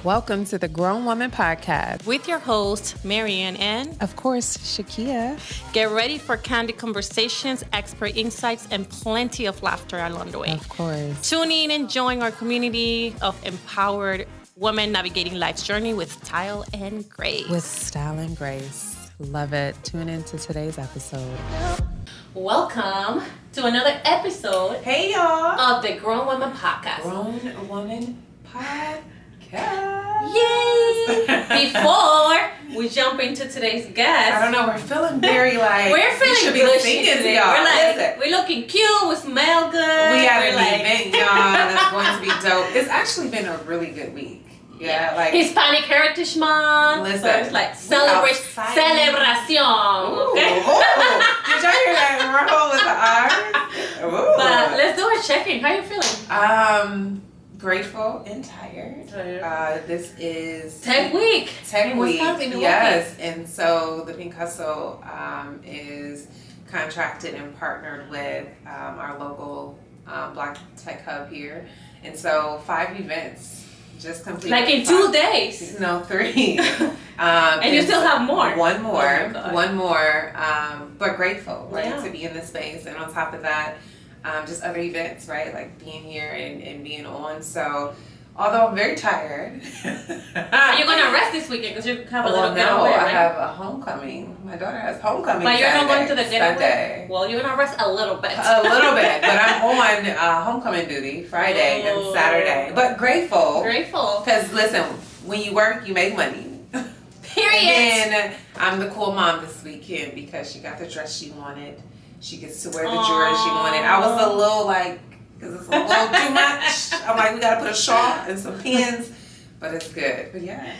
Welcome to the Grown Woman Podcast. With your host, Marianne and, of course, Shakia. Get ready for candid conversations, expert insights, and plenty of laughter along the way. Of course. Tune in and join our community of empowered women navigating life's journey with style and grace. With style and grace. Love it. Tune into today's episode. Welcome to another episode Hey, y'all. of the Grown Woman Podcast. Grown Woman Podcast. Yay! Before we jump into today's guest, I don't know, we're feeling very like we're feeling should be good singing shit today. y'all. We're looking cute, we smell good. We had an like, event, y'all, that's going to be dope. It's actually been a really good week. Yeah, like Hispanic Heritage Month. Listen, so it's like celebración. Ooh, Okay. Did y'all hear that roll with the R? Ooh. But let's do a check-in. How you feeling? Grateful and tired. This is Tech Week. Tech Week. Milwaukee. Yes, and so the Pink Hustle is contracted and partnered with our local Black Tech Hub here, and so 5 events. Just completed. Like in 2 days? No, 3. And you still have more? One more. Oh One more. But grateful, right, yeah. to be in this space. And on top of that, just other events, right, like being here and being on. So, although I'm very tired. Are you going to rest this weekend? Because you have a little getaway, I right? have a homecoming. My daughter has homecoming. But you're Saturday, not going to the getaway? Sunday. Well, you're going to rest a little bit. A little bit, but I'm on homecoming duty Friday and Saturday. But grateful. Grateful. Because listen, when you work, you make money. Period. And then I'm the cool mom this weekend because she got the dress she wanted. She gets to wear the jewelry she wanted. I was a little like, because it's a little too much. I'm like, we got to put a shawl and some pins. But it's good. But yeah.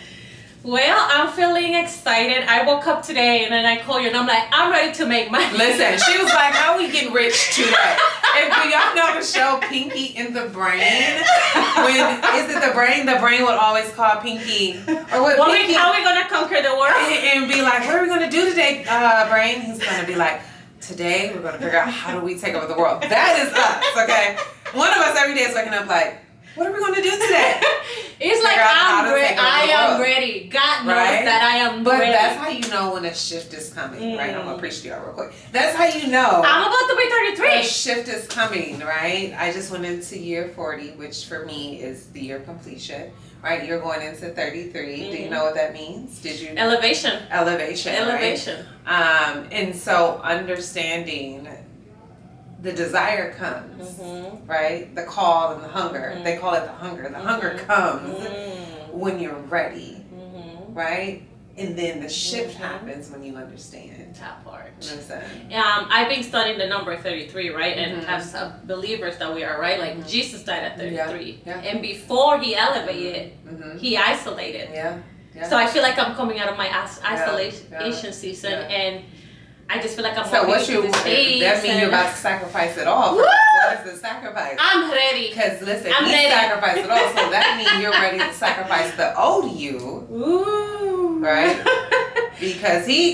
Well, I'm feeling excited. I woke up today and then I called you and I'm like, I'm ready to make money. Listen, she was like, how are we getting rich today? And do y'all know the show Pinky in the Brain? When is it the brain? The brain would always call Pinky. Or what Pinky, how are we going to conquer the world? and be like, what are we going to do today, Brain? He's going to be like, today we're going to figure out how do we take over the world. That is us, okay? One of us every day is waking up like, what are we going to do today? It's like I am ready. God knows that I am ready. But that's how you know when a shift is coming, right? I'm going to preach to y'all real quick. That's how you know. I'm about to be 33. A shift is coming, right? I just went into year 40, which for me is the year completion, right? You're going into 33. Do you know what that means? Did you? Elevation. Right? And so understanding the desire comes, right? The call and the hunger. They call it the hunger. The hunger comes when you're ready, right? And then the shift happens when you understand. That part. Listen. I've been studying the number 33, right? And as believers that we are, right? Like Jesus died at 33. Yeah. And before he elevated, he isolated. Yeah. So I feel like I'm coming out of my isolation season and I just feel like I'm so walking into this space. That means you're about to sacrifice it all. What is the sacrifice? I'm ready. Because listen, he sacrificed it all, so that means you're ready to sacrifice the old you. Ooh. Right? Because he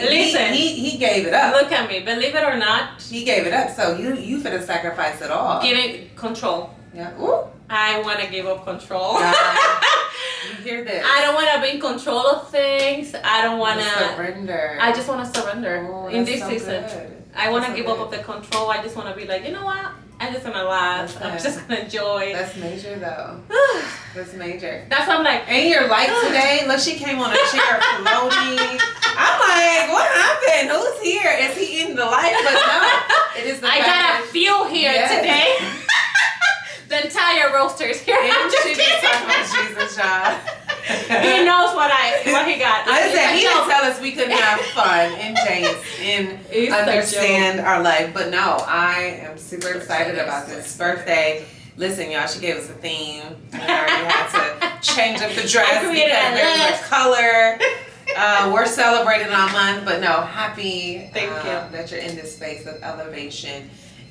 gave it up. Look at me. Believe it or not. He gave it up, so you finna sacrifice it all. Giving control. Yeah. Ooh. I want to give up control. You hear this? I don't want to be in control of things. I don't want to surrender. I just want to surrender in this season. Good. I want to give up of the control. I just want to be like, you know what? I'm just gonna laugh. I'm just gonna enjoy. That's major though. That's major. That's what I'm like. Ain't your light today? Look, she came on a chair floating. I'm like, what happened? Who's here? Is he in the light? But no, it is the I got a fuel here today. The entire roaster is here. And she just talking about Jesus, y'all. He knows what he got. Listen, he didn't tell us we couldn't have fun and dance and understand our life. But no, I am super excited about this birthday. Listen, y'all, she gave us a theme. And I already had to change up the dress because there's a color. We're celebrating our month, but no, happy that you're in this space of elevation.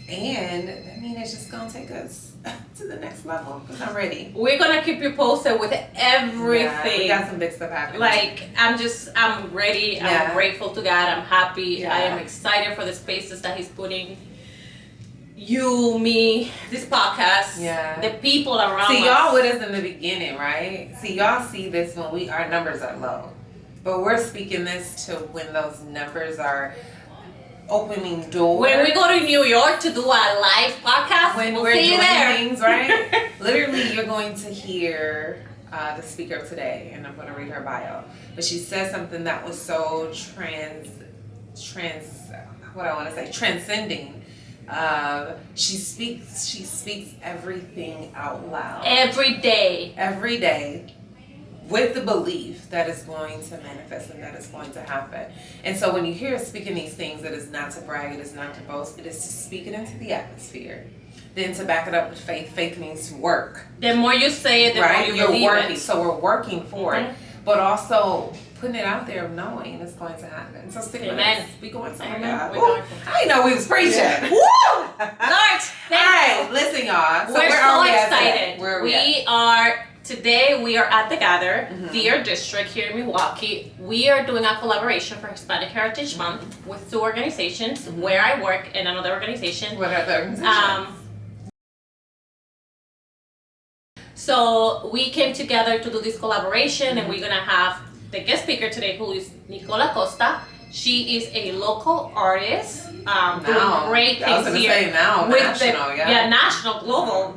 And I mean, it's just going to take us to the next level because I'm ready. We're going to keep you posted with everything. Yeah, we got some big stuff happening. Like, I'm ready. Yeah. I'm grateful to God. I'm happy. Yeah. I am excited for the spaces that He's putting you, me, this podcast, the people around us. See, y'all with us in the beginning, right? See, y'all see this when our numbers are low. But we're speaking this to when those numbers are opening doors. When we go to New York to do our live podcast, when we're doing things, right? Literally, you're going to hear the speaker of today, and I'm going to read her bio. But she said something that was so transcending. She speaks everything out loud. Every day. With the belief that is going to manifest and that is going to happen. And so when you hear us speaking these things, it is not to brag, it is not to boast, it is to speak it into the atmosphere. Then to back it up with faith. Faith means to work. The more you say it, the more you believe working. it. So we're working for it, but also putting it out there, knowing it's going to happen. So stick with us. We going somewhere. I didn't know we was preaching. Woo! Lord, all right, listen, y'all. So we're so excited. Today we are at the Gather, Deer District here in Milwaukee. We are doing a collaboration for Hispanic Heritage Month with two organizations, where I work and another organization. What other organizations? So we came together to do this collaboration, and we're gonna have the guest speaker today, who is Nicole Acosta. She is a local artist, doing great things here. National, global,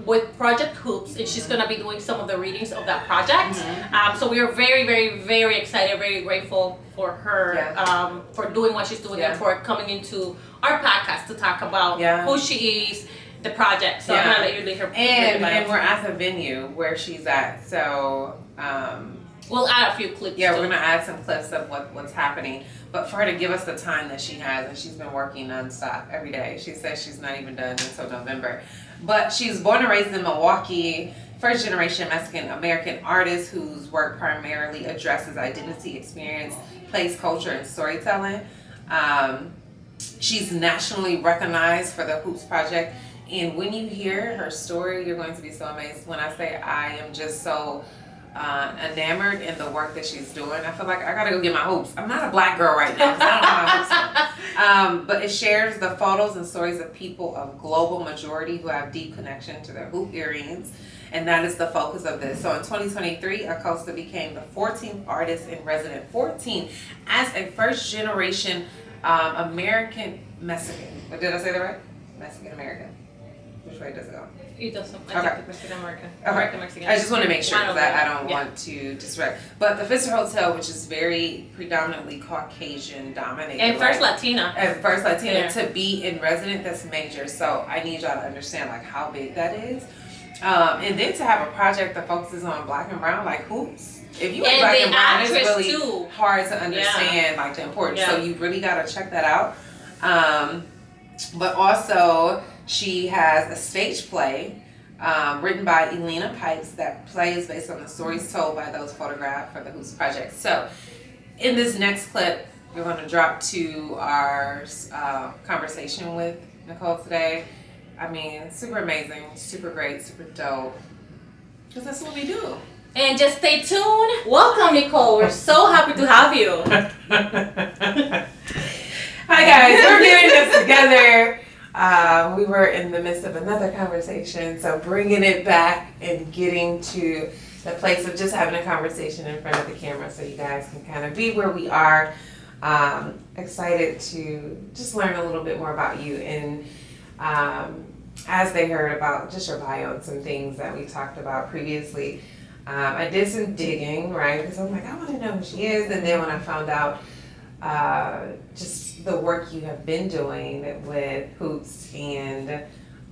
with Project Hoops, and she's gonna be doing some of the readings of that project. So we are very, very, very excited, very grateful for her, for doing what she's doing and for coming into our podcast to talk about who she is, the project. So I'm gonna let you lead her. And we're at the venue where she's at. So. We'll add a few clips. Yeah, we're going to add some clips of what's happening. But for her to give us the time that she has, and she's been working nonstop every day. She says she's not even done until November. But she's born and raised in Milwaukee, first generation Mexican American artist whose work primarily addresses identity, experience, place, culture, and storytelling. She's nationally recognized for the Hoops Project. And when you hear her story, you're going to be so amazed. When I say I am just so enamored in the work that she's doing, I feel like I gotta go get my hoops. I'm not a black girl right now, so I don't have my hoops on. But it shares the photos and stories of people of global majority who have deep connection to their hoop earrings, and that is the focus of this. So in 2023, Acosta became the 14th artist in resident, 14, as a first generation American Mexican. Did I say that right? Mexican American. Which way does it go? It doesn't. Okay. Mexican American. Okay. American Mexican. I just want to make sure that I don't want to disrespect. But the Pfister Hotel, which is very predominantly Caucasian dominated. And first Latina. To be in resident, that's major. So I need y'all to understand like how big that is. And then to have a project that focuses on black and brown, like hoops. If you ain't black and brown, it's really hard to understand like the importance. So you really got to check that out. But also, she has a stage play written by Elena Pipes. That play is based on the stories told by those photographed for the Hoops Project. So in this next clip, we're going to drop to our conversation with Nicole today. I mean, super amazing, super great, super dope. Because that's what we do. And just stay tuned. Welcome, Nicole. We're so happy to have you. Hi, guys. We're doing this together. We were in the midst of another conversation, so bringing it back and getting to the place of just having a conversation in front of the camera so you guys can kind of be where we are. Excited to just learn a little bit more about you. And as they heard about just your bio and some things that we talked about previously, I did some digging, right? Because I'm like, I want to know who she is. And then when I found out just the work you have been doing with hoops and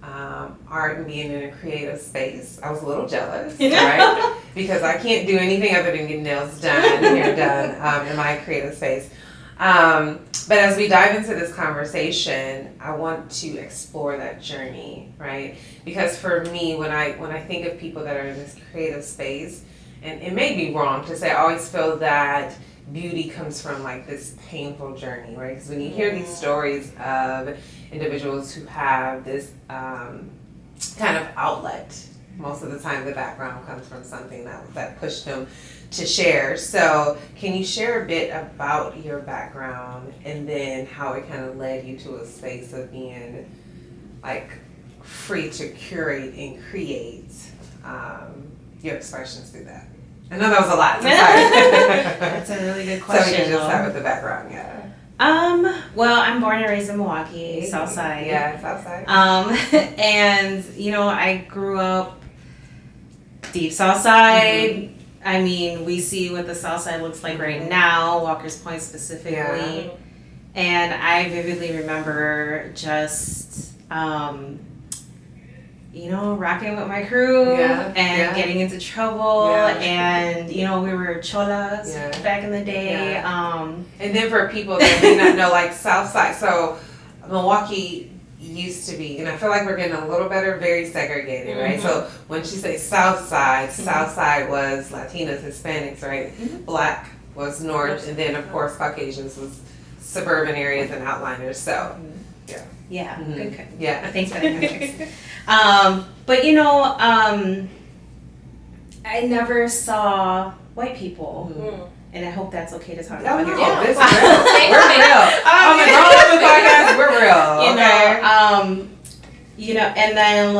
art and being in a creative space, I was a little jealous, right? Because I can't do anything other than get nails done, hair done in my creative space. But as we dive into this conversation, I want to explore that journey, right? Because for me, when I think of people that are in this creative space, and it may be wrong to say, I always feel that beauty comes from like this painful journey, right? Because when you hear these stories of individuals who have this kind of outlet, most of the time the background comes from something that pushed them to share. So can you share a bit about your background and then how it kind of led you to a space of being like free to curate and create your expressions through that? I know that was a lot. That's a really good question. So we can just start with the background, yeah. Well, I'm born and raised in Milwaukee, Southside. Yeah, Southside. And I grew up deep Southside. I mean, we see what the Southside looks like right now, Walker's Point specifically. Yeah. And I vividly remember just, rocking with my crew and getting into trouble. And, we were cholas back in the day. Yeah. And then for people that may not know, like Southside, so Milwaukee used to be, and I feel like we're getting a little better, very segregated, right? So when she says Southside, Southside was Latinas, Hispanics, right? Black was North, and then of course Caucasians was suburban areas and outliners. So yeah, good. Yeah, thanks for that context. But I never saw white people. And I hope that's okay to talk about here. Yeah, this is real. We're real. On the Grown Podcast, we're real. And then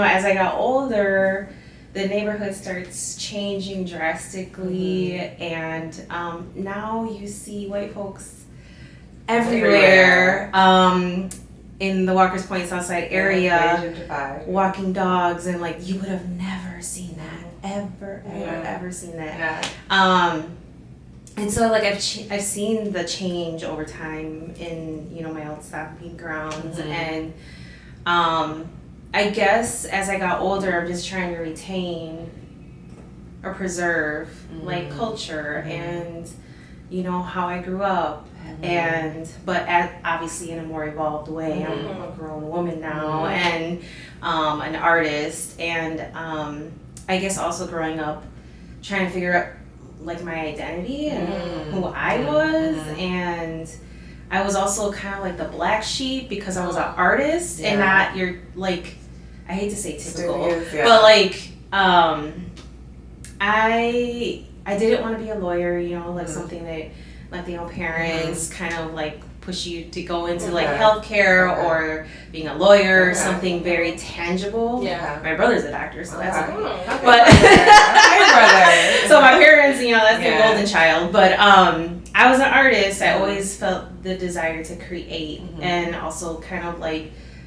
as I got older, the neighborhood starts changing drastically, and now you see white folks everywhere. In the Walker's Point Southside area, walking dogs, and you would have never seen that, ever seen that. And so I've seen the change over time in my old stomping grounds, and I guess as I got older, I'm just trying to retain or preserve culture and how I grew up. But obviously in a more evolved way. I'm a grown woman now and an artist, and I guess also growing up trying to figure out my identity and who I was, and I was also kind of the black sheep because I was an artist and not your I hate to say typical, but I didn't want to be a lawyer, something that Latino parents kind of push you to go into healthcare or being a lawyer, or something very tangible. Yeah. My brother's a doctor, so that's okay. But brother. So my parents, that's their golden child. But I was an artist. I always felt the desire to create and also kind of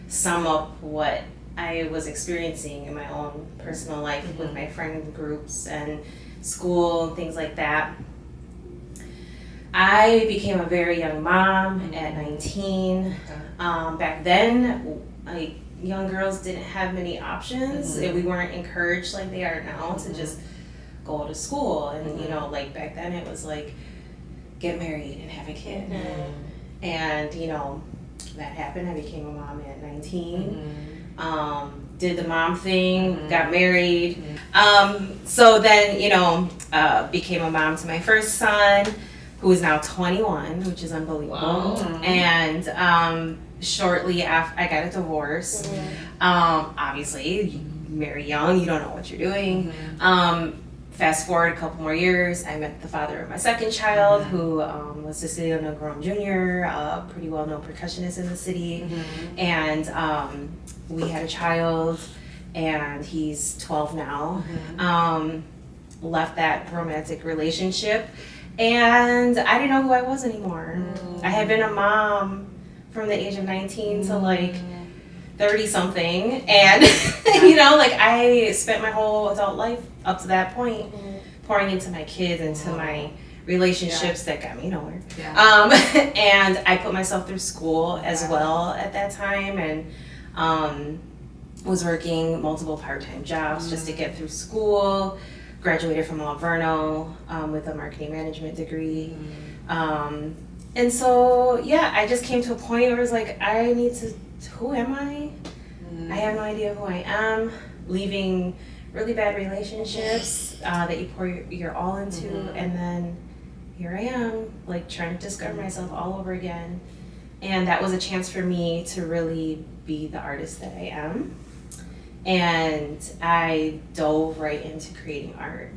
sum up what I was experiencing in my own personal life with my friend groups and school and things like that. I became a very young mom at 19. Back then, young girls didn't have many options. We weren't encouraged like they are now to just go to school. And, back then it was get married and have a kid. And, that happened. I became a mom at 19. Did the mom thing, got married. So then, became a mom to my first son, who is now 21, which is unbelievable. Wow. And shortly after, I got a divorce. Obviously, you marry young, you don't know what you're doing. Fast forward a couple more years, I met the father of my second child, who was Cecilio Negron Jr., a pretty well-known percussionist in the city. And we had a child, and he's 12 now. Left that romantic relationship. And I didn't know who I was anymore. I had been a mom from the age of 19 to 30 something. And, I spent my whole adult life up to that point pouring into my kids, into my relationships that got me nowhere. And I put myself through school as well at that time, and was working multiple part-time jobs just to get through school. Graduated from Alverno with a marketing management degree. And so, I just came to a point where it was I need to, who am I? I have no idea who I am. Leaving really bad relationships that you pour your all into, and then here I am, trying to discover myself all over again. And that was a chance for me to really be the artist that I am. And I dove right into creating art.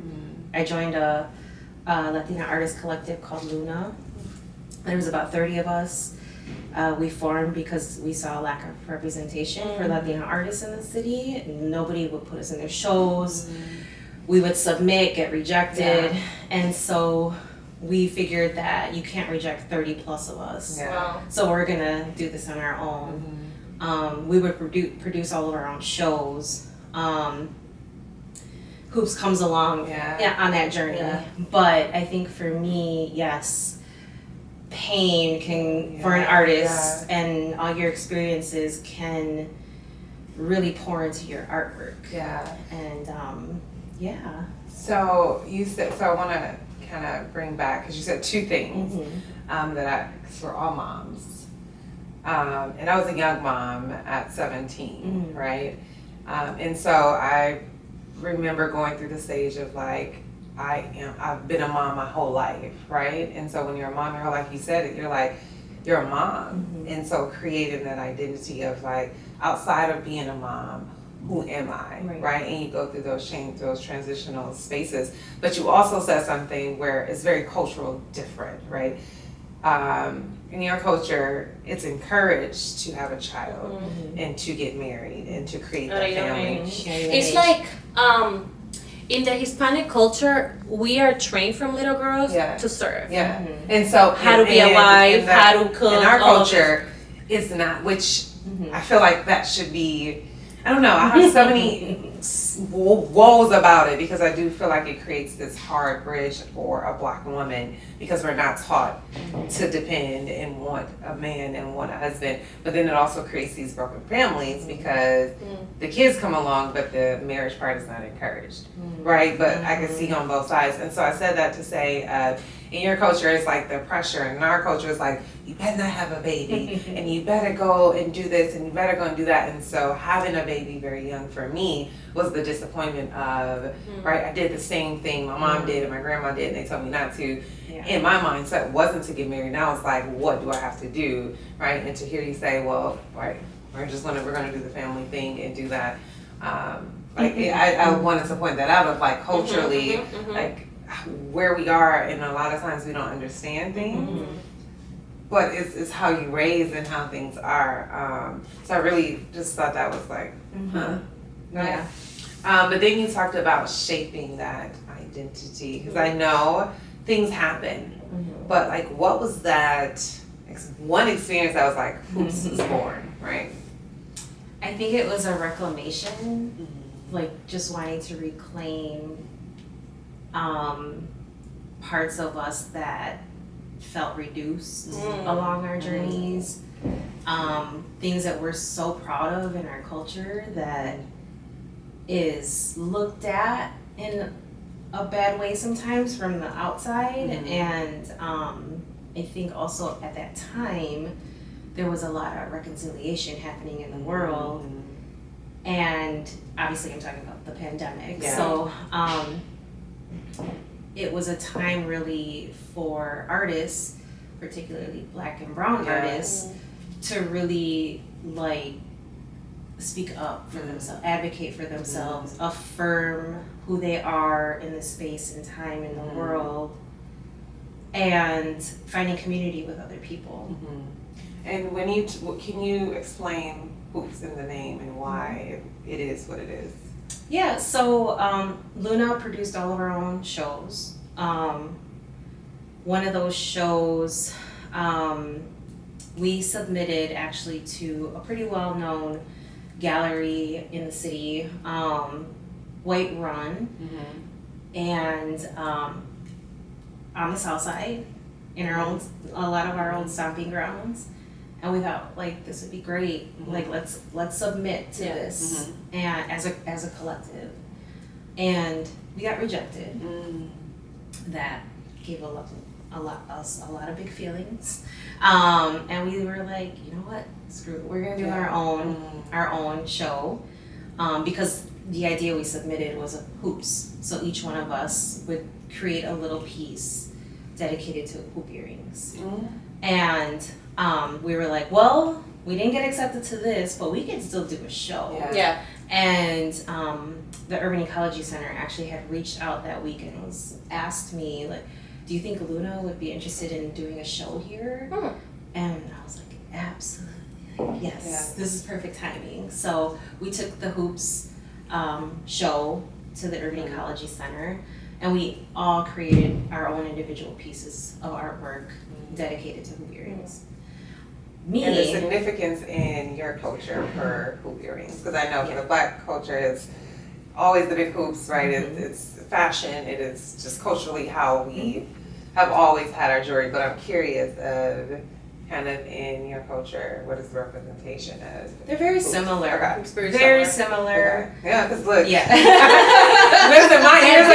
I joined a Latina artist collective called Luna. There was about 30 of us, We formed because we saw a lack of representation for Latino artists in the city. Nobody would put us in their shows. We would submit, get rejected. And so we figured that you can't reject 30 plus of us. Wow. So we're gonna do this on our own. We would produce all of our own shows. Hoops comes along on that journey. But I think for me, yes, pain can, for an artist, and all your experiences can really pour into your artwork. And So you said, so I want to kind of bring back, because you said two things because we're all moms. And I was a young mom at 17, right? And so I remember going through the stage of like, I've been a mom my whole life, right? And so when you're a mom your whole life, you said it, you're like, you're a mom. And so creating that identity of like, outside of being a mom, who am I, right? And you go through those transitional spaces. But you also said something where it's very cultural different, right? In your culture, it's encouraged to have a child and to get married and to create that family. It's like in the Hispanic culture, we are trained from little girls to serve. And so how to be a wife, how to cook. In our culture, it's not, which I feel like that should be. I don't know. I have so many woes about it because I do feel like it creates this hard bridge for a Black woman because we're not taught to depend and want a man and want a husband. But then it also creates these broken families because the kids come along, but the marriage part is not encouraged, right? But I can see on both sides. And so I said that to say, in your culture, it's like the pressure. And in our culture, it's like, you better not have a baby. And you better go and do this. And you better go and do that. And so having a baby very young for me was the disappointment of, right, I did the same thing my mom did and my grandma did. And they told me not to. In my mindset wasn't to get married. Now it's like, what do I have to do, right? And to hear you say, well, right, we're gonna do the family thing and do that. I wanted to point that out of like culturally, like, where we are, and a lot of times we don't understand things, but it's how you raise and how things are. So I really just thought that was like, but then you talked about shaping that identity, because I know things happen, but like, what was that one experience that was like, Hoops is born, right? I think it was a reclamation, like just wanting to reclaim parts of us that felt reduced along our journeys, things that we're so proud of in our culture that is looked at in a bad way sometimes from the outside. And I think also at that time there was a lot of reconciliation happening in the world, and obviously I'm talking about the pandemic. So it was a time really for artists, particularly Black and brown artists, to really like speak up for themselves, advocate for themselves, affirm who they are in the space and time in the world, and finding community with other people. And when can you explain Hoops in the name and why it is what it is? Yeah, so Luna produced all of our own shows. One of those shows we submitted actually to a pretty well-known gallery in the city, White Run, and on the south side, in a lot of our old stomping grounds. And we thought, like, this would be great. Like, let's submit to this, and as a collective. And we got rejected. That gave a lot of big feelings. And we were like, you know what? Screw it. We're gonna do our own show, because the idea we submitted was hoops. So each one of us would create a little piece dedicated to hoop earrings. And we were like, well, we didn't get accepted to this, but we can still do a show. And the Urban Ecology Center actually had reached out that week and asked me, like, do you think Luna would be interested in doing a show here? And I was like, Absolutely. Yes. This is perfect timing. So we took the hoops show to the Urban Ecology Center, and we all created our own individual pieces of artwork dedicated to hoop earrings. And the significance in your culture for hoop earrings, because I know for the Black culture, it's always the big hoops, right? It's fashion. It is just culturally how we have always had our jewelry. But I'm curious of kind of in your culture, what is the representation of? They're very similar. Okay. Very similar. Okay. Yeah, because look. Yeah. Listen, my ears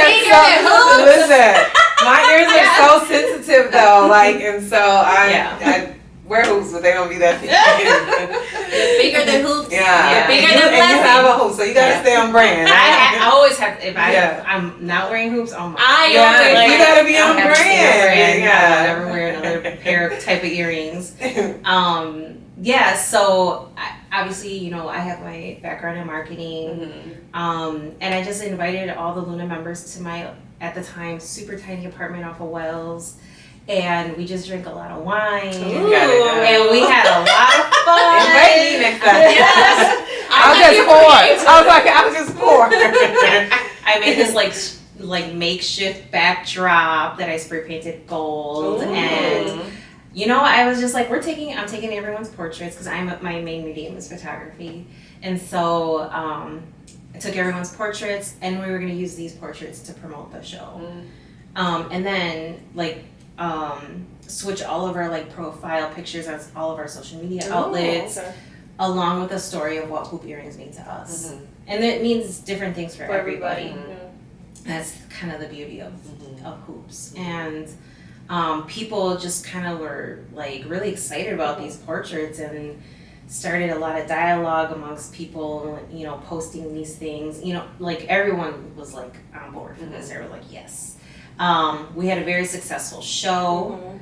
are so sensitive though. Like, and so I wear hoops, but they don't be that big. You're bigger than hoops. Yeah. You're bigger than and you have a hoop, so you gotta stay on brand. I always have. If I'm not wearing hoops, oh my. You gotta be on brand. I'll never wear another pair of type of earrings. So obviously, I have my background in marketing, and I just invited all the Luna members to my, at the time, super tiny apartment off of Wells. And we just drank a lot of wine. And we had a lot of fun. Invite me next time. Yes. I'll just pour. I made this like makeshift backdrop that I spray painted gold. And I was just like, I'm taking everyone's portraits because my main medium is photography. And so I took everyone's portraits, and we were going to use these portraits to promote the show. And then switch all of our profile pictures on all of our social media outlets, along with a story of what hoop earrings mean to us. And it means different things for everybody. That's kind of the beauty of hoops. And people just kind of were really excited about these portraits, and started a lot of dialogue amongst people, posting these things. Everyone was on board for this. They were like, yes. We had a very successful show,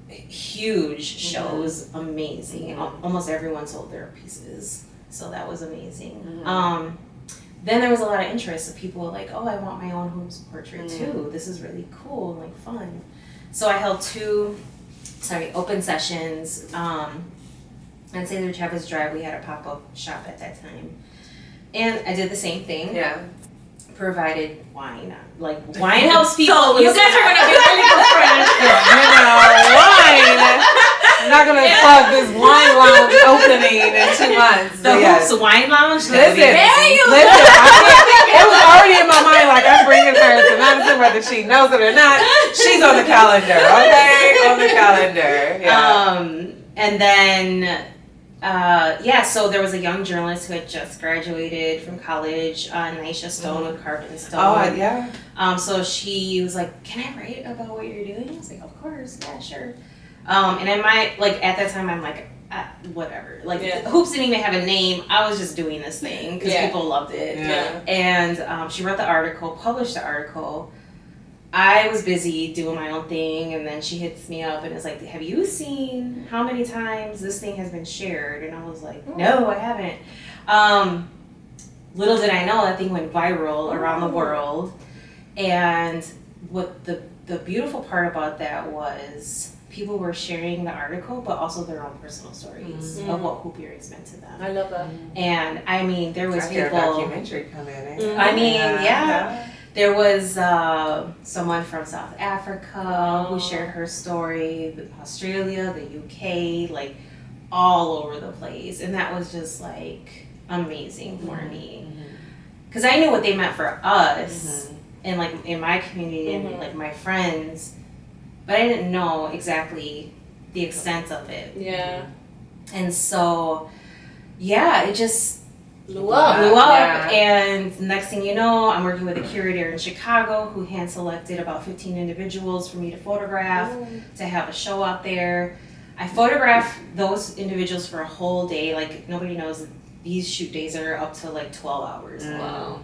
huge show. It was amazing. Almost everyone sold their pieces, so that was amazing. Then there was a lot of interest, so people were like, oh, I want my own hoops portrait too. This is really cool and fun. So I held 2 open sessions. At Cesar Chavez Drive, we had a pop-up shop at that time. And I did the same thing. Yeah. Provided wine. Wine helps people. So you guys are gonna be really good friends. Wine. I'm not gonna plug this wine lounge opening in 2 months. The Hoops Wine Lounge. Listen, it was already in my mind. I'm bringing her to Madison, whether she knows it or not. She's on the calendar. Okay, on the calendar. Yeah. And then. So there was a young journalist who had just graduated from college, Nisha Stone with Carved in Stone. Oh, yeah. So she was like, "Can I write about what you're doing?" I was like, "Of course, yeah, sure." And I might at that time I'm like, whatever. Hoops didn't even have a name. I was just doing this thing because people loved it. Yeah. And she wrote the article, published the article. I was busy doing my own thing, and then she hits me up and is like, have you seen how many times this thing has been shared? And I was like, no, I haven't. Little did I know that thing went viral around the world. And what the beautiful part about that was people were sharing the article, but also their own personal stories of what hoop earrings meant to them. I love that. And I mean, there was Hear a people. documentary come in. Yeah. There was someone from South Africa who shared her story, Australia, the UK, all over the place. And that was just amazing for me. Because I knew what they meant for us and in my community and my friends, but I didn't know exactly the extent of it. Yeah. And so, it just blew up. And next thing you know, I'm working with a curator in Chicago who hand selected about 15 individuals for me to photograph to have a show out there. I photographed those individuals for a whole day. Nobody knows these shoot days are up to 12 hours. Wow.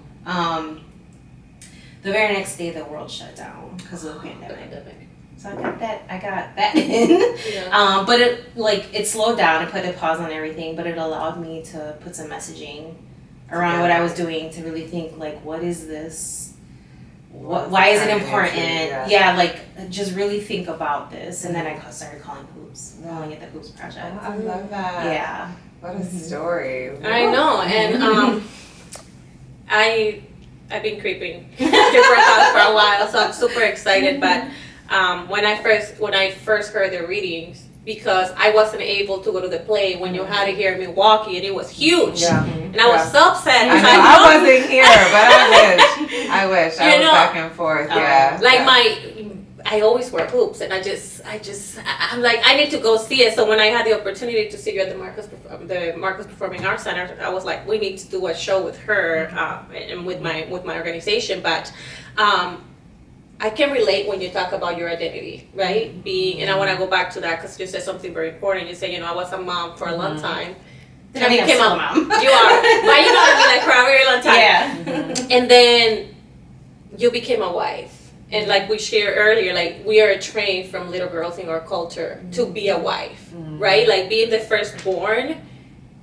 The very next day the world shut down because of the pandemic. So I got that in. Yeah. But it slowed down and put a pause on everything, but it allowed me to put some messaging around what I was doing to really think what is this why is it important? Yeah, like just really think about this. And then I started calling it the Hoops Project. I love that. Yeah. What a story. I know, and I've been creeping your profile for a while, so I'm super excited. But when I first heard the readings, because I wasn't able to go to the play when you had it here in Milwaukee, and it was huge. Yeah. And I was so upset. I wasn't here, but I wish. I was back and forth. Yeah. I always wear hoops, and I'm like, I need to go see it. So when I had the opportunity to see you at the Marcus Performing Arts Center, I was like, we need to do a show with her and with my organization. But I can relate when you talk about your identity, right? And I want to go back to that because you said something very important. You said, I was a mom for a long time. Then I became a mom. You are, but you know what I mean, like for a very long time. Yeah. And then you became a wife. And like we shared earlier, like we are trained from little girls in our culture to be a wife, right? Like being the firstborn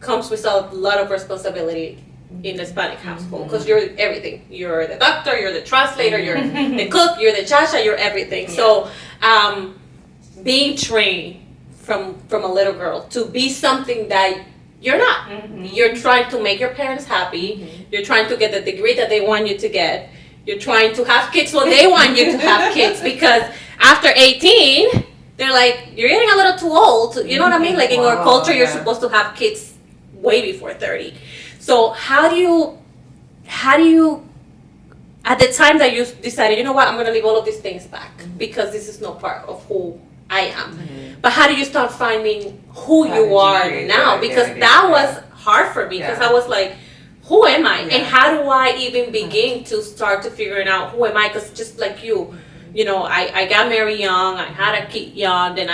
comes with a lot of responsibility in the Hispanic household because you're everything. You're the doctor, you're the translator, you're the cook, you're the chacha, you're everything. Yeah. So being trained from a little girl to be something that you're not. You're trying to make your parents happy. You're trying to get the degree that they want you to get. You're trying to have kids when they want you to have kids because after 18, they're like, you're getting a little too old. You know what I mean? Like in our culture, you're supposed to have kids way before 30. So how do you, at the time that you decided, you know what, I'm going to leave all of these things back because this is not part of who I am. But how do you start finding who you are now? Because that was hard for me because I was like, who am I? And how do I even begin to start to figuring out who am I? Because just like I got married young, I had a kid young, then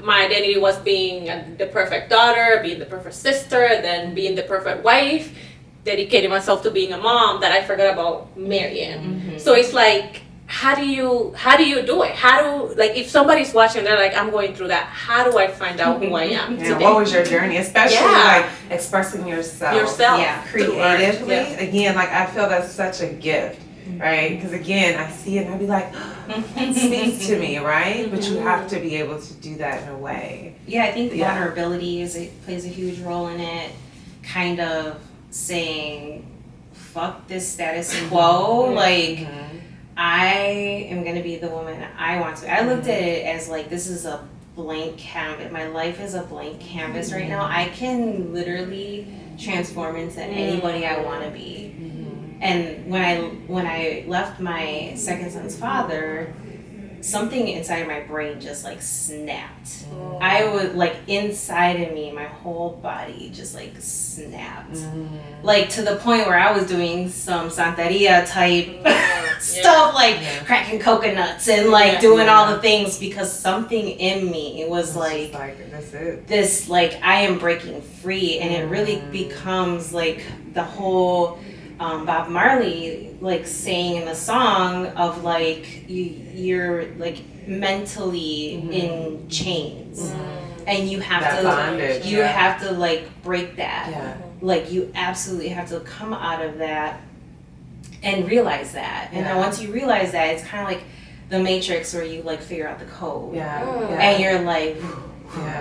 my identity was being the perfect daughter, being the perfect sister, then being the perfect wife, dedicating myself to being a mom that I forgot about marrying. So it's like, how do you do it? If somebody's watching, they're like, I'm going through that. How do I find out who I am today? What was your journey? Especially like expressing yourself. Creatively. Again, like I feel that's such a gift, right? Because again, I see it and I'd be like, it speaks to me, right? But you have to be able to do that in a way. Yeah, I think vulnerability plays a huge role in it. Kind of saying, fuck this status quo, I am going to be the woman I want to be. I looked at it as like, this is a blank canvas. My life is a blank canvas right now. I can literally transform into anybody I want to be. And when I left my second son's father, something inside of my brain just like snapped. I was like inside of me, my whole body just like snapped. Like to the point where I was doing some Santeria type stuff, like cracking coconuts and like doing all the things because something in me was like that's it. This like I am breaking free, and it really becomes like the whole Bob Marley like saying in the song of like you're like mentally in chains and you have that to bondage, you have to like break that like you absolutely have to come out of that and realize that and then once you realize that, it's kind of like the Matrix where you like figure out the code and you're like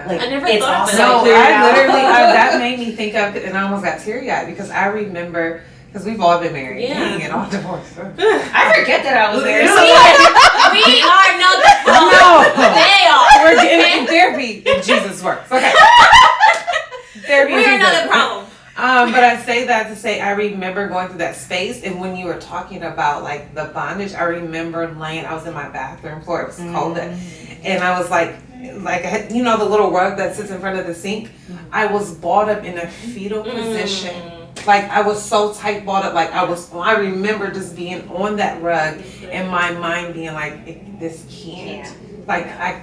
like, I never it's thought awesome. No, I literally that made me think of it, and I almost got teary-eyed because I remember. Because we've all been married and all divorced. I forget that I was married. We are not the problem. No. They are. We're getting in therapy and Jesus works. Okay. Therapy we are not the problem. But I say that to say I remember going through that space, and when you were talking about like the bondage, I remember I was in my bathroom floor, it was cold, and I was like the little rug that sits in front of the sink, I was balled up in a fetal position. Like I was so tight balled up, like I remember just being on that rug and my mind being like, this can't, I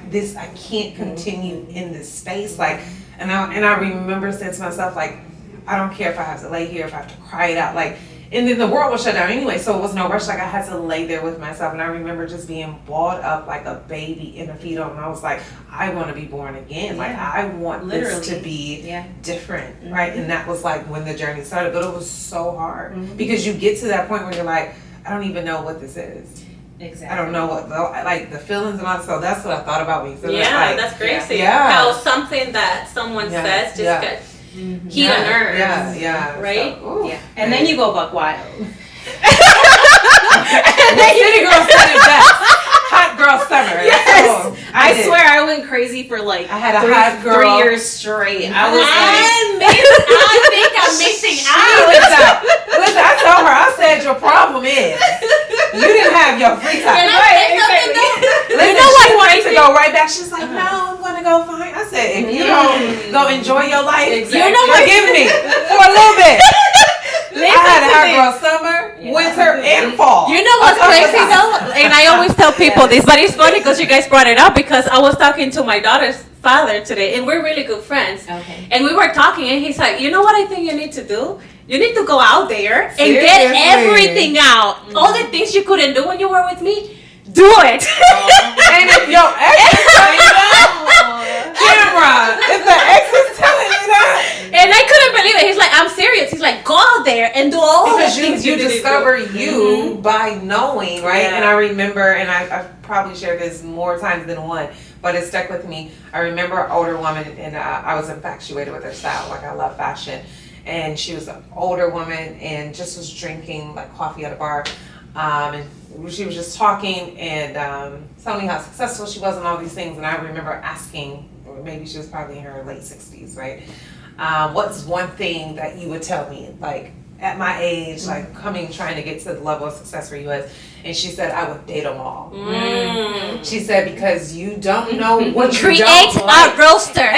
can't continue in this space. Like, and I remember saying to myself, like, I don't care if I have to lay here, if I have to cry it out, like, and then the world was shut down anyway, so it was no rush. Like I had to lay there with myself, and I remember just being balled up like a baby in a fetal, and I was like, I want to be born again. Like I want this to be different, right? And that was like when the journey started, but it was so hard because you get to that point where you're like, I don't even know what this is. Exactly. I don't know what, like the feelings and all. So that's what I thought about when you said Yeah, like, that's crazy. Yeah. How something that someone says just gets heat on nerves. Yeah. Right? So, Yeah. And then you go buck wild. and then City Girl said it best. Hot girl summer. Yes. I swear I went crazy for like I had a hot girl 3 years straight. I was I think I'm missing out. Listen, I told her, I said your problem is you didn't have your free time. Can I say something though? Listen, she wanted to go right back. She's like, no, I'm gonna go fine. I said, if you don't go enjoy your life, You know what? forgive me for a little bit. I had a hot girl summer, winter, and fall. You know what's crazy though? And I always tell people this, but it's funny because you guys brought it up because I was talking to my daughter's father today, and we're really good friends. Okay. And we were talking, and he's like, you know what I think you need to do? You need to go out there and Seriously? get everything out. All the things you couldn't do when you were with me, do it. And if your ex is telling you that, Camera, if the ex is telling you that, And I couldn't believe it. He's like, I'm serious. He's like, go out there and do all because the things you didn't discover do. you by knowing, right? Yeah. And I remember, and I've probably shared this more times than one, but it stuck with me. I remember an older woman, and I was infatuated with her style. Like, I love fashion. And she was an older woman and just was drinking like coffee at a bar. And she was just talking and telling me how successful she was and all these things. And I remember asking, or maybe she was probably in her late 60s, right? What's one thing that you would tell me, like at my age, like trying to get to the level of success where you was? And she said, I would date them all. She said, because you don't know what you Create don't like. a roster.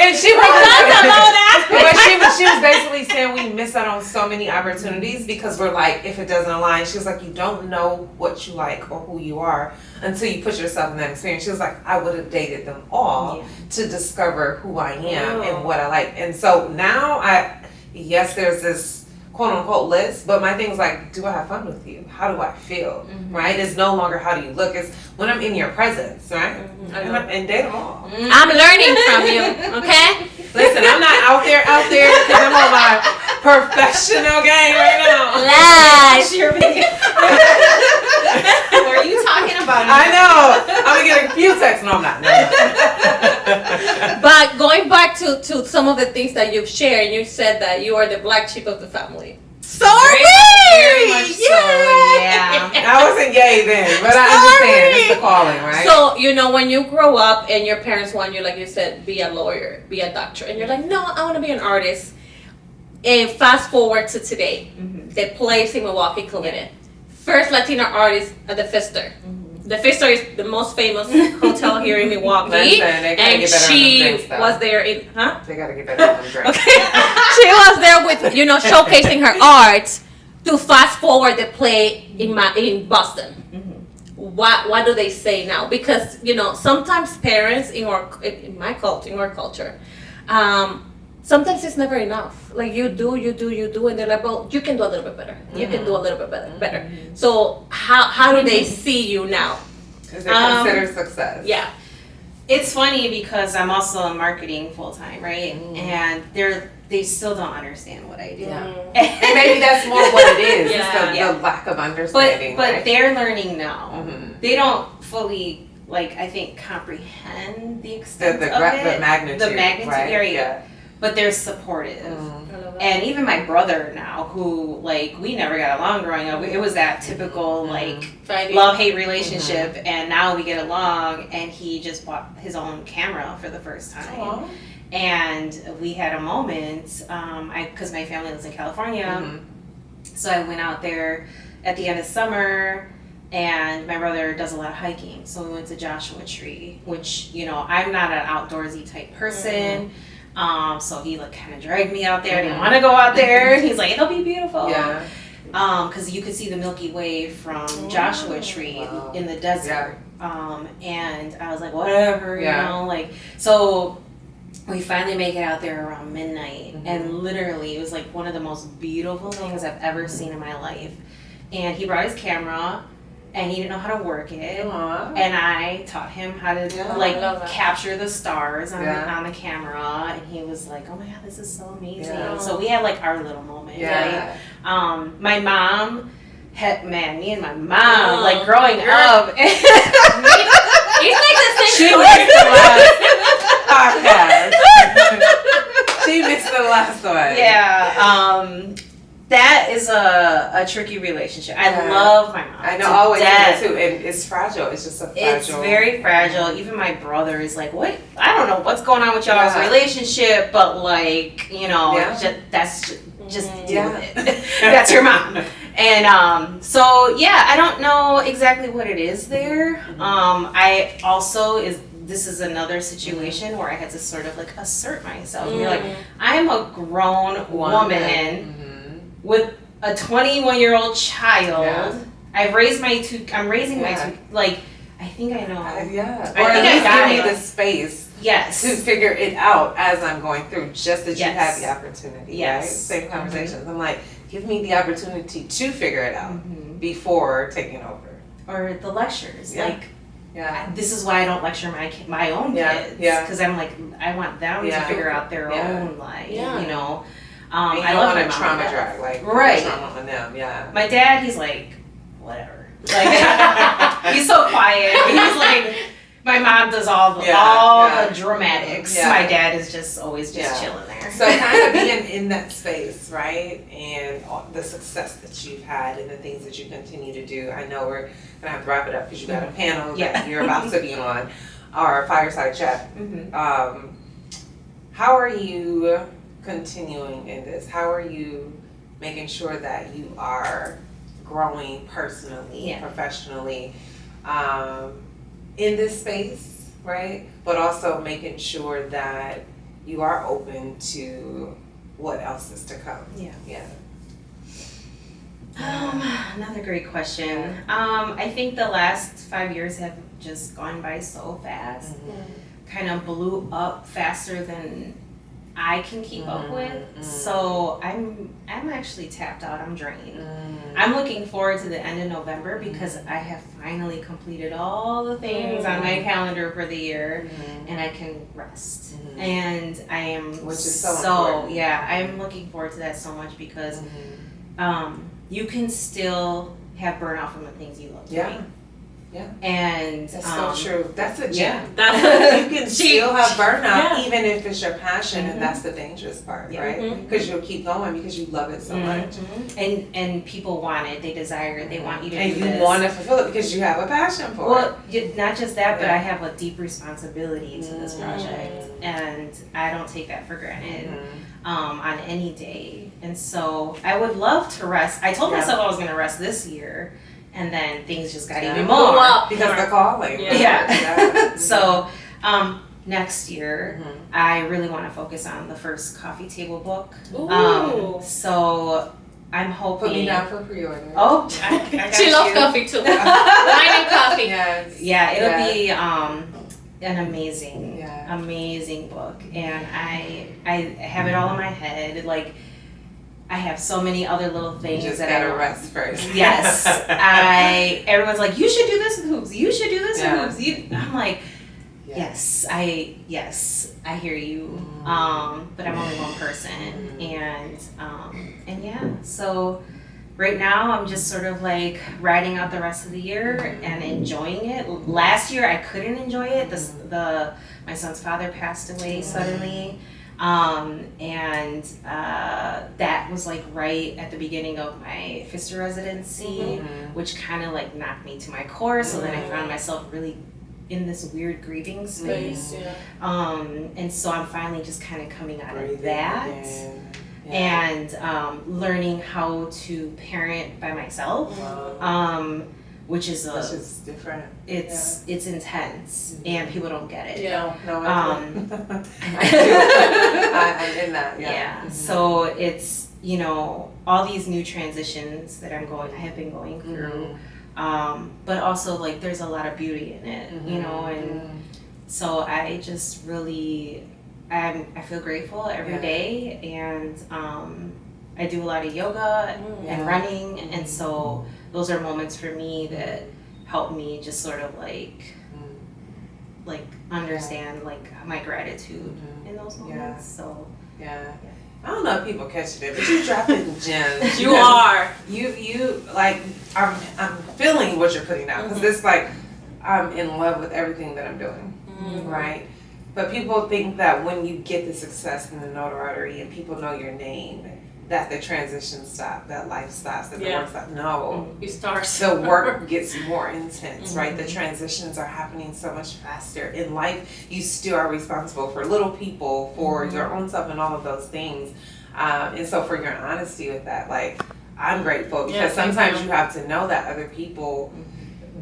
And she was that. but she was basically saying we miss out on so many opportunities because we're like, if it doesn't align, she was like, you don't know what you like or who you are until you put yourself in that experience. She was like, I would have dated them all to discover who I am and what I like. And so now yes, there's this quote unquote list, but my thing's like, do I have fun with you? How do I feel? Right? It's no longer how do you look, it's when I'm in your presence, right? And date them all. I'm learning from you, okay? Listen, I'm not out there because I'm on my professional game right now. Lies. What are you talking about? I know. I'm gonna get a few texts. No, I'm not. No. But going back to some of the things that you've shared, you said that you are the black sheep of the family. Sorry! Very much so, yeah. I wasn't gay then, but I understand. It's the calling, right? So, when you grow up and your parents want you, like you said, be a lawyer, be a doctor, and you're like, no, I want to be an artist. And fast forward to today, the place in Milwaukee, Clinton. First Latina artist at the Pfister. The Pfister is the most famous hotel here in Milwaukee. Listen, they gotta and get better she on them drinks, though. was there in, They gotta get better on them drinks. Okay. She was there with, showcasing her art to fast forward the play in Boston. What do they say now? Because, sometimes parents in our culture, sometimes it's never enough. Like you do, and they're like, well, you can do a little bit better. You can do a little bit better. So how do they see you now? Is it considered success? Yeah. It's funny because I'm also in marketing full time, right? And they still don't understand what I do. Yeah. And maybe that's more what it is. It's the lack of understanding. But right? they're learning now. They don't fully, I think, comprehend the extent of it. The magnitude. The magnitude right? area. Yeah. But they're supportive. And even my brother now, who, we never got along growing up. It was that typical, love-hate relationship. And now we get along, and he just bought his own camera for the first time. Aww. And we had a moment, because my family lives in California. So I went out there at the end of summer, and my brother does a lot of hiking. So we went to Joshua Tree, which, I'm not an outdoorsy type person. So he kind of dragged me out there. I didn't want to go out there. And he's like, it'll be beautiful. Yeah. Because you could see the Milky Way from Joshua Tree in the desert. Yeah. And I was like, whatever, so we finally make it out there around midnight. And literally, it was one of the most beautiful things I've ever seen in my life. And he brought his camera. And he didn't know how to work it. Aww. And I taught him how to capture the stars on the camera. And he was like, oh my God, this is so amazing. Yeah. So we had our little moment, right? My mom me and my mom, like growing up. It's like the same She story. missed the last podcast. She missed the last one. Yeah. That is a tricky relationship. I Yeah. love my mom. I know, to always death. too. And it's fragile. It's just a fragile. It's very fragile. Even my brother is like, what? I don't know what's going on with y'all's Yeah. relationship, but like, you know, Yeah. just deal Yeah. with it. That's your mom. And so yeah, I don't know exactly what it is there. I also this is another situation where I had to sort of like assert myself. You're like, I'm a grown woman with a 21-year-old child. Yeah. I'm raising my two, like, I think I know. Yeah. I Or think at least I give got me it. the space Yes. to figure it out as I'm going through, just as you Yes. had the opportunity. Yes. Right? Same conversations. I'm like, give me the opportunity to figure it out before taking over. Or the lectures. Yeah. Like, Yeah. this is why I don't lecture my own Yeah. kids. Yeah. Because I'm like, I want them to figure out their own life, you know. And you I don't love want my to mom trauma and dad. drag, like, Right. trauma on them, yeah. My dad, he's like, whatever. Like, he's so quiet. He's like, my mom does all the dramatics. Yeah. My dad is just always chilling there. So kind of being in that space, right? And all the success that you've had and the things that you continue to do. I know we're gonna have to wrap it up because you got a panel that you're about to be on, or a fireside chat. How are you continuing in this? How are you making sure that you are growing personally, professionally, in this space, right? But also making sure that you are open to what else is to come. Yeah. Another great question. I think the last 5 years have just gone by so fast. Kind of blew up faster than I can keep up with. So I'm actually tapped out. I'm drained. I'm looking forward to the end of November because I have finally completed all the things on my calendar for the year, and I can rest. And I am which is so important. Yeah, I'm looking forward to that so much because you can still have burnout from the things you love doing. Yeah. And that's so true. That's a gem. That's you can still have burnout Yeah. even if it's your passion, and that's the dangerous part, right? Because you'll keep going because you love it so much. And people want it, they desire it, they want you to and do you this. want to fulfill it because you have a passion for it. Well, not just that, but I have a deep responsibility to this project, and I don't take that for granted on any day. And so I would love to rest. I told myself I was going to rest this year, and then things just got even more. Because the calling. Yeah. So next year, I really want to focus on the first coffee table book. So I'm hoping. Put me down for pre-order. Oh, I got She loves coffee too. Wine and coffee. Yes. Yeah, it'll be an amazing book, and I have it all in my head. Like, I have so many other little things You just that gotta I rest first. Yes, everyone's like, you should do this with hoops. You should do this with hoops. I'm like, yes, I hear you. But I'm only one person, and yeah. So right now I'm just sort of like riding out the rest of the year and enjoying it. Last year I couldn't enjoy it. My son's father passed away suddenly. And that was like right at the beginning of my FISTA residency, which kind of like knocked me to my core. So then I found myself really in this weird grieving space. And so I'm finally just kind of coming out of that and learning how to parent by myself. Which is different. It's intense, and people don't get it. No, I do. I'm in that. Yeah. So it's all these new transitions that I have been going through, but also like there's a lot of beauty in it, and so I just really I feel grateful every day, and I do a lot of yoga and running, and so those are moments for me that help me just sort of like understand like my gratitude in those moments. So I don't know if people catching it, but you dropping gems. You are. You like, I'm feeling what you're putting out, because it's like, I'm in love with everything that I'm doing, right? But people think that when you get the success and the notoriety and people know your name, that the transition stops, that life stops, that the work stops. No. It starts. The work gets more intense, right? The transitions are happening so much faster. In life, you still are responsible for little people, for your own self, and all of those things. And so for your honesty with that, like, I'm grateful, because sometimes you have to know that other people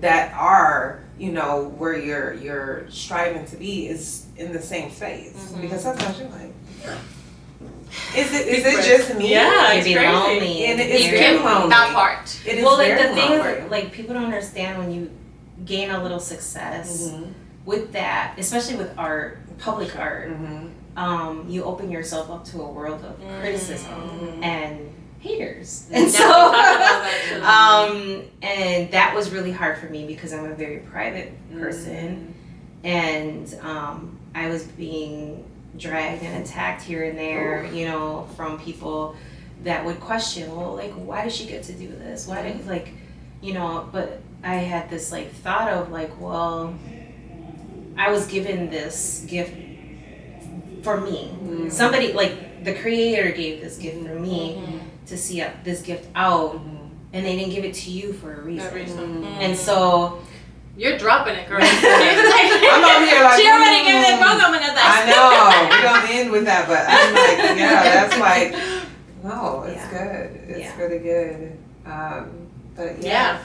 that are, you know, where you're striving to be is in the same space. Because sometimes you're like, is it just me? Yeah, It'd be crazy. lonely. And it's You very can lonely. that part. It is Well, like very the thing lonely. is, like, people don't understand when you gain a little success with that, especially with art, public art. You open yourself up to a world of criticism and haters, and so and that was really hard for me, because I'm a very private person, and I was being dragged and attacked here and there, you know, from people that would question, well, like, why does she get to do this? Why did, like, you know, but I had this, like, thought of, like, well, I was given this gift for me. Somebody, like, the creator gave this gift for me to see this gift out, and they didn't give it to you for a reason. And so you're dropping it, girl. I'm over here like, she already gave the program and I know. We're gonna end with that, but I'm like, yeah, that's like, no, it's good. It's really good. But yeah.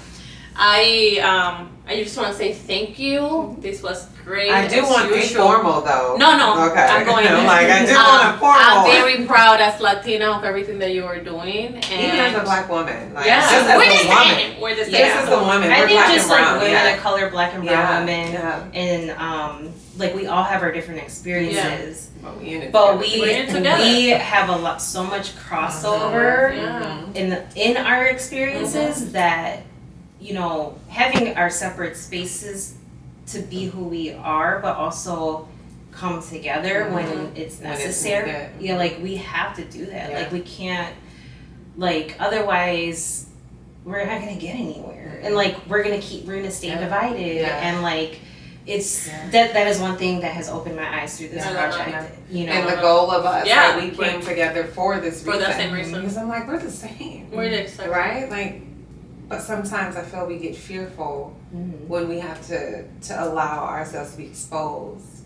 I just want to say thank you. This was great. I do want to be formal though. No. Okay. I'm going. Like, I do want a formal. I'm very proud as Latina of everything that you are doing. And even as a black woman, like, yeah, just as we're a the woman. same. We're the same. Just as a woman, I we're think black just and like brown. women of color, black and brown women, yeah. and like we all have our different experiences, but we have so much crossover in our experiences that, you know, having our separate spaces to be who we are, but also come together when it's necessary. Yeah, like we have to do that. Like we can't, like, otherwise we're not gonna get anywhere, and like we're gonna stay divided, and like it's that is one thing that has opened my eyes through this project. You know, and the goal of us, that we came together for this reason. For that same reason. Because I'm like, we're the same. We're the same. Right? Like, but sometimes I feel we get fearful when we have to allow ourselves to be exposed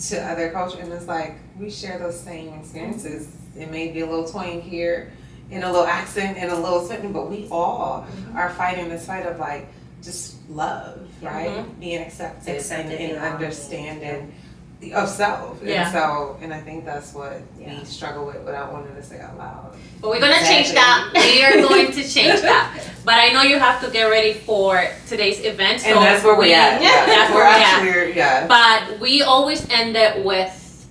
to other culture, and it's like we share those same experiences. It may be a little twang here, and a little accent, and a little something, but we all are fighting this fight of like just love, right? Being accepted and understanding of self. And so, and I think that's what we struggle with without wanting to say out loud. But we're gonna change that. We are going to change that. But I know you have to get ready for today's event. So and that's where we're at. That's where we're at. But we always end it with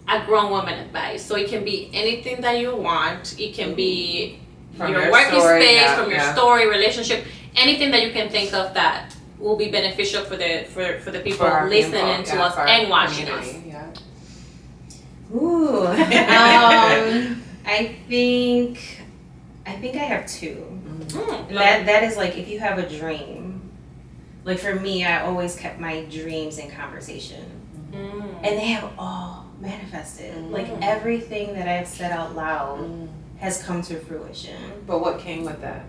a grown woman advice. So it can be anything that you want. It can be from your working space, from your story, relationship, anything that you can think of that will be beneficial for the people listening to us and watching us. Ooh. I think I have two. That is like, if you have a dream. Like for me, I always kept my dreams in conversation, and they have all manifested. Like everything that I've said out loud has come to fruition. But what came with that?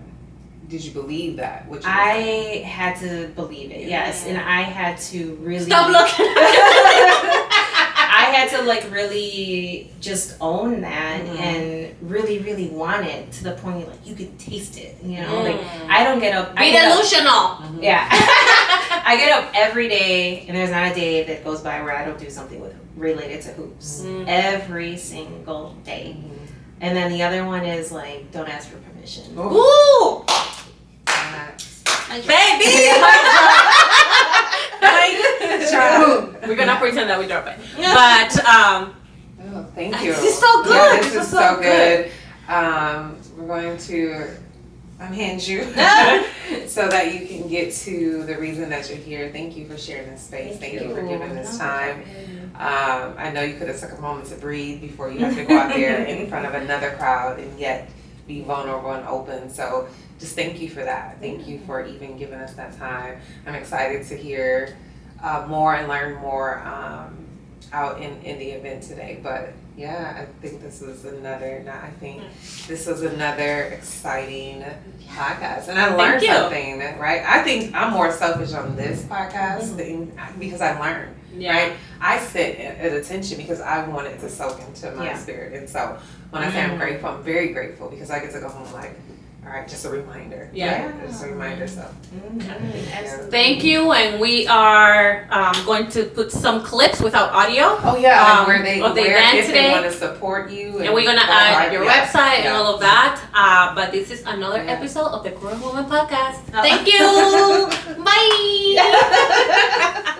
Did you believe that? I had to believe it, yes, and I had to really stop looking. I had to like really just own that and really, really want it to the point like you could taste it. You know, like I don't get up. Be delusional. Yeah, I get up every day, and there's not a day that goes by where I don't do something related to hoops. Every single day. And then the other one is like, don't ask for permission. Ooh. Baby! We're gonna pretend that we drop it. But thank you. This is so good. Yeah, this is so good. We're going to unhinge you so that you can get to the reason that you're here. Thank you for sharing this space. Thank you for giving this time. I know you could have took a moment to breathe before you have to go out there in front of another crowd and yet be vulnerable and open. So just thank you for that. Thank you for even giving us that time. I'm excited to hear more and learn more out in the event today. But yeah, I think this was another exciting podcast. And I learned something, right? I think I'm more selfish on this podcast because I learned. Yeah. Right? I sit at attention because I want it to soak into my spirit. And so when I say I'm grateful, I'm very grateful because I get to go home like, all right, just a reminder. Yeah. Right? Just a reminder. So thank you. And we are going to put some clips without audio. Oh yeah, where they of the event if today. They want to support you. And we're gonna add your website and all of that. But this is another episode of the Grown Woman Podcast. Thank you. Bye.